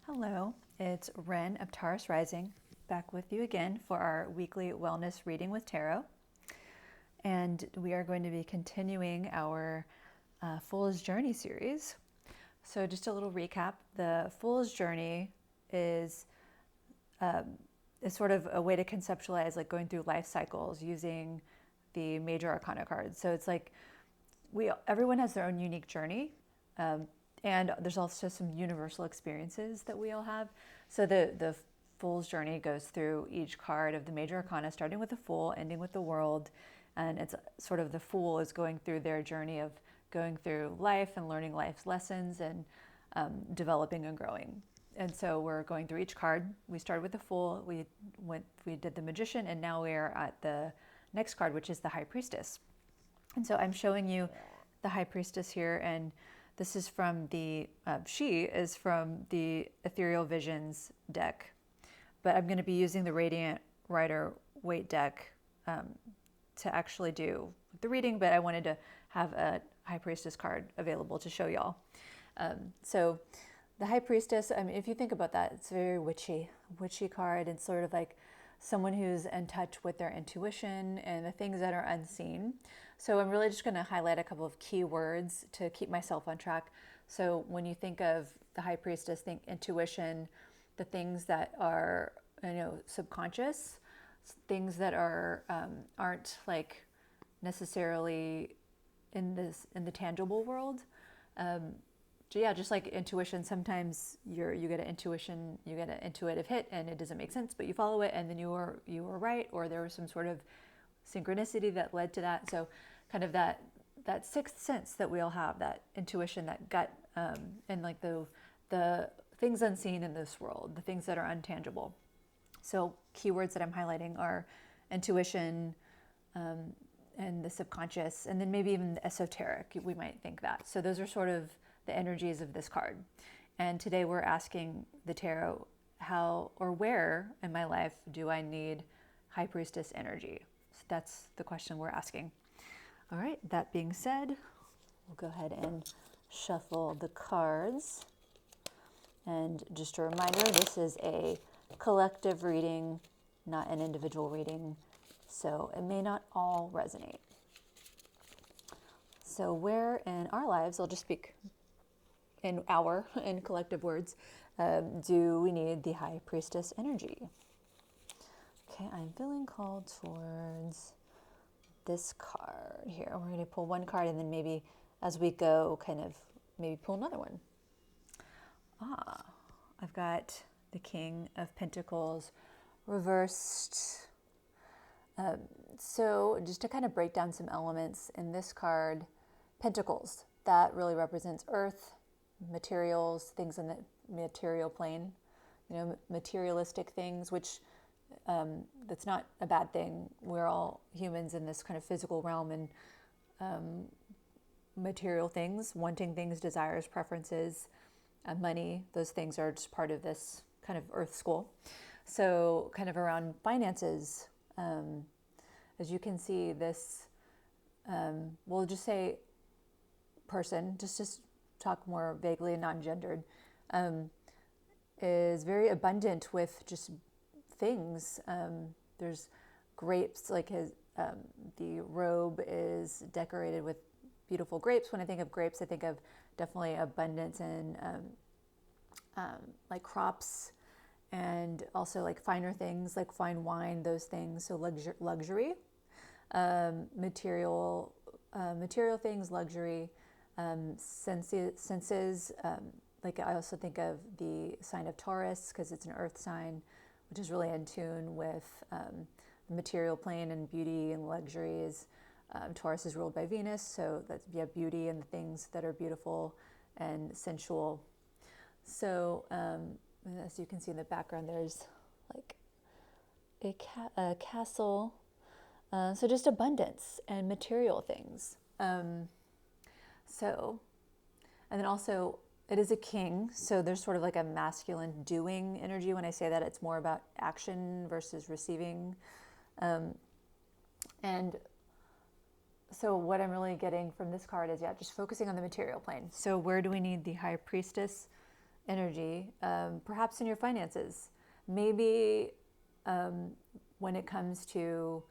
Hello, it's Ren of Taurus Rising, back with you again for our weekly wellness reading with tarot. And we are going to be continuing our Fool's Journey series. So just a little recap. The Fool's Journey is sort of a way to conceptualize like going through life cycles using the major arcana cards. So it's like everyone has their own unique journey. And there's also some universal experiences that we all have. So the Fool's Journey goes through each card of the major arcana, starting with the Fool, ending with the World. And it's sort of the Fool is going through their journey of going through life and learning life's lessons and developing and growing. And so we're going through each card. We started with the Fool, we did the Magician, and now we're at the next card, which is the High Priestess. And so I'm showing you the High Priestess here, and this is from she is from the Ethereal Visions deck, but I'm going to be using the Radiant Rider Waite deck to actually do the reading, but I wanted to have a High Priestess card available to show y'all. So the High Priestess, I mean, if you think about that, it's a very witchy card. It's sort of like someone who's in touch with their intuition and the things that are unseen. So I'm really just going to highlight a couple of key words to keep myself on track. So when you think of the High Priestess, think intuition, the things that are, subconscious, things that aren't like necessarily in the tangible world. So yeah, just like intuition, sometimes you get an intuitive hit and it doesn't make sense, but you follow it and then you were right, or there was some sort of synchronicity that led to that. So kind of that sixth sense that we all have, that intuition, that gut, and like the things unseen in this world, the things that are untangible. So keywords that I'm highlighting are intuition, and the subconscious, and then maybe even the esoteric, we might think that. So those are sort of the energies of this card. And today we're asking the tarot, how or where in my life do I need High Priestess energy? So that's the question we're asking. All right, that being said, we'll go ahead and shuffle the cards. And just a reminder, this is a collective reading, not an individual reading, so it may not all resonate. So where in our lives, I'll just speak in collective words, do we need the High Priestess energy? Okay, I'm feeling called towards this card here. We're going to pull one card and then maybe as we go, kind of maybe pull another one. I've got the King of Pentacles reversed. So just to kind of break down some elements in this card, Pentacles, that really represents earth, materials, things in the material plane, materialistic things, which that's not a bad thing. We're all humans in this kind of physical realm, and material things, wanting things, desires, preferences, money, those things are just part of this kind of earth school. So kind of around finances, as you can see, this, we'll just say person, just talk more vaguely and non-gendered, is very abundant with just things. There's grapes, like the robe is decorated with beautiful grapes. When I think of grapes, I think of definitely abundance and like crops, and also like finer things like fine wine, those things. So luxury, material things, luxury, senses. Like I also think of the sign of Taurus because it's an earth sign, which is really in tune with the material plane and beauty and luxuries. Taurus is ruled by Venus, so that's beauty and the things that are beautiful and sensual. So as you can see in the background, there's like a castle. So just abundance and material things. So, and then also it is a king, so there's sort of like a masculine doing energy. When I say that, it's more about action versus receiving. And so what I'm really getting from this card is, just focusing on the material plane. So where do we need the High Priestess energy, perhaps in your finances. Maybe when it comes to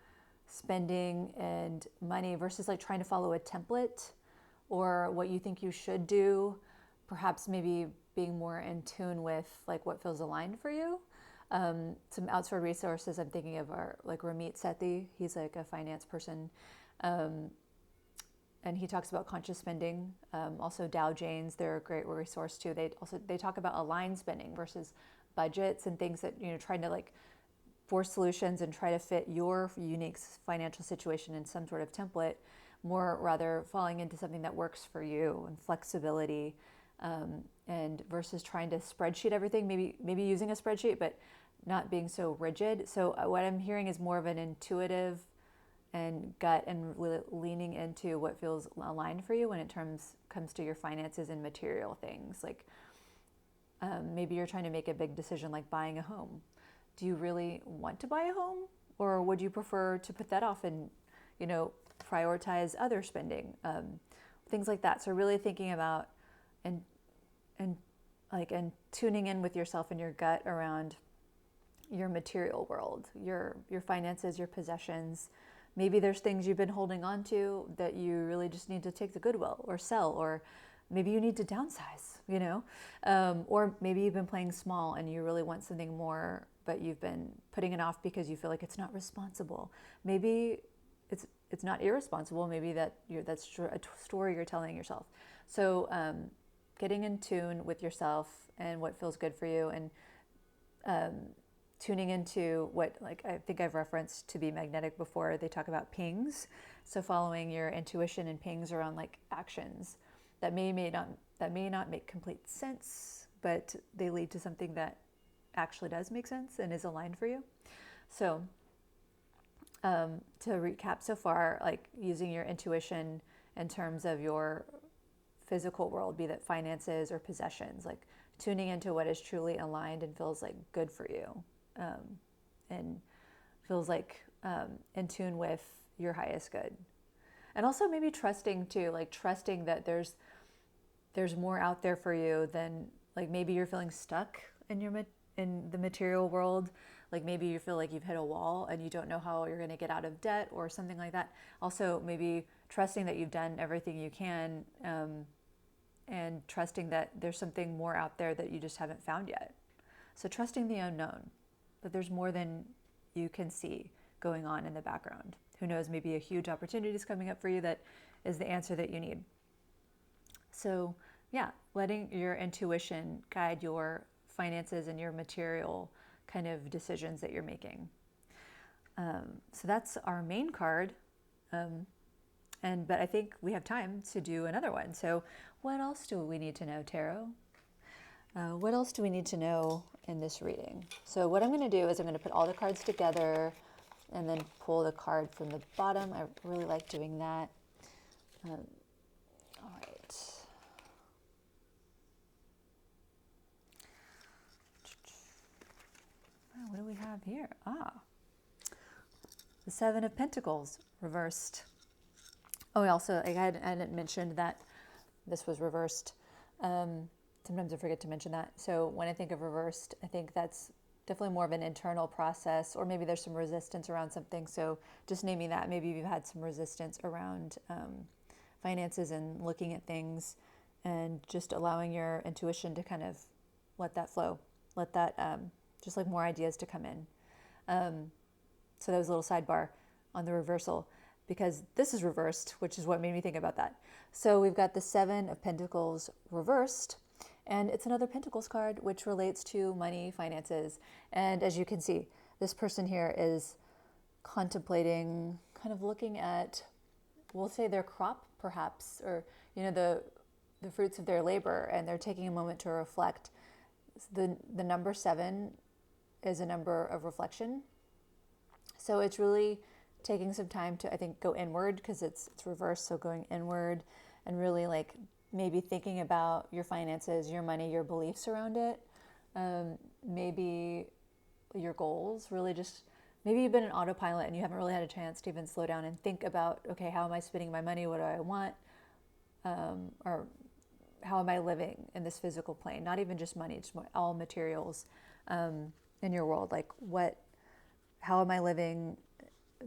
spending and money versus like trying to follow a template or what you think you should do, perhaps maybe being more in tune with like what feels aligned for you. Some outside resources I'm thinking of are like Ramit Sethi. He's like a finance person. And he talks about conscious spending. Also Dow Janes, they're a great resource too. They talk about aligned spending versus budgets and things that, trying to like force solutions and try to fit your unique financial situation in some sort of template, more rather falling into something that works for you and flexibility, and versus trying to spreadsheet everything, maybe using a spreadsheet, but not being so rigid. So what I'm hearing is more of an intuitive and gut and leaning into what feels aligned for you when it comes to your finances and material things. Like maybe you're trying to make a big decision like buying a home. Do you really want to buy a home, or would you prefer to put that off and prioritize other spending, things like that? So really thinking about and tuning in with yourself and your gut around your material world, your finances, your possessions. Maybe there's things you've been holding on to that you really just need to take to Goodwill or sell, or maybe you need to downsize, or maybe you've been playing small and you really want something more, but you've been putting it off because you feel like it's not responsible. Maybe it's not irresponsible. Maybe that's a story you're telling yourself. So getting in tune with yourself and what feels good for you, and tuning into what, like I think I've referenced to be magnetic before. They talk about pings. So following your intuition and pings around like actions that may not make complete sense, but they lead to something that actually does make sense and is aligned for you. So to recap so far, like using your intuition in terms of your physical world, be that finances or possessions, like tuning into what is truly aligned and feels like good for you, and feels like in tune with your highest good. And also maybe trusting too, like trusting that there's more out there for you than, like maybe you're feeling stuck in the material world. Like maybe you feel like you've hit a wall and you don't know how you're going to get out of debt or something like that. Also maybe trusting that you've done everything you can, and trusting that there's something more out there that you just haven't found yet. So trusting the unknown, that there's more than you can see going on in the background. Who knows, maybe a huge opportunity is coming up for you that is the answer that you need. So yeah, letting your intuition guide your finances and your material kind of decisions that you're making. So that's our main card. But I think we have time to do another one. So what else do we need to know, Tarot? What else do we need to know in this reading? So what I'm going to do is I'm going to put all the cards together and then pull the card from the bottom. I really like doing that. All right. What do we have here? The Seven of Pentacles reversed. Oh, also, I hadn't mentioned that this was reversed. Sometimes I forget to mention that. So when I think of reversed, I think that's definitely more of an internal process, or maybe there's some resistance around something. So just naming that, maybe you've had some resistance around finances and looking at things, and just allowing your intuition to kind of let that flow, let that just like more ideas to come in. So that was a little sidebar on the reversal, because this is reversed, which is what made me think about that. So we've got the Seven of Pentacles reversed, and it's another Pentacles card, which relates to money, finances. And as you can see, this person here is contemplating, kind of looking at, we'll say their crop perhaps, or the fruits of their labor, and they're taking a moment to reflect. The number 7 is a number of reflection. So it's really taking some time to, I think, go inward, because it's reversed. So going inward and really like maybe thinking about your finances, your money, your beliefs around it. Maybe your goals, really just, maybe you've been an autopilot and you haven't really had a chance to even slow down and think about, okay, how am I spending my money? What do I want? Or how am I living in this physical plane? Not even just money, just all materials in your world. Like how am I living?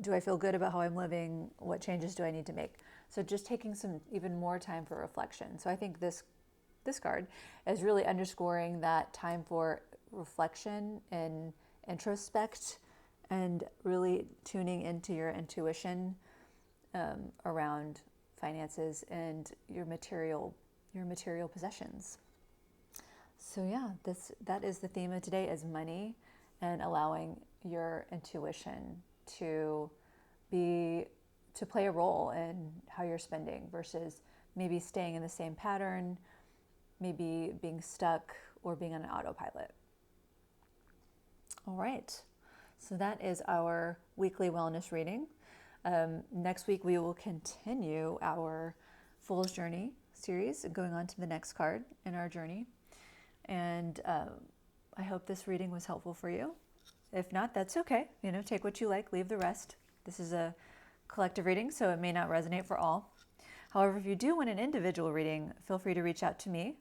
Do I feel good about how I'm living? What changes do I need to make? So just taking some even more time for reflection. So I think this card is really underscoring that time for reflection and introspect, and really tuning into your intuition around finances and your material possessions. So yeah, that is the theme of today, is money, and allowing your intuition to play a role in how you're spending, versus maybe staying in the same pattern, maybe being stuck or being on an autopilot. All right, so that is our weekly wellness reading. Next week we will continue our Fool's Journey series, going on to the next card in our journey. And I hope this reading was helpful for you. If not, that's okay. Take what you like, leave the rest. This is a collective reading, so it may not resonate for all. However, if you do want an individual reading, feel free to reach out to me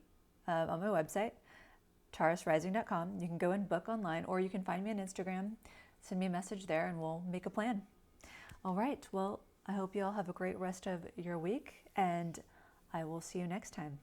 on my website, taurusrising.com. You can go and book online, or you can find me on Instagram, send me a message there, and we'll make a plan. All right, well, I hope you all have a great rest of your week, and I will see you next time.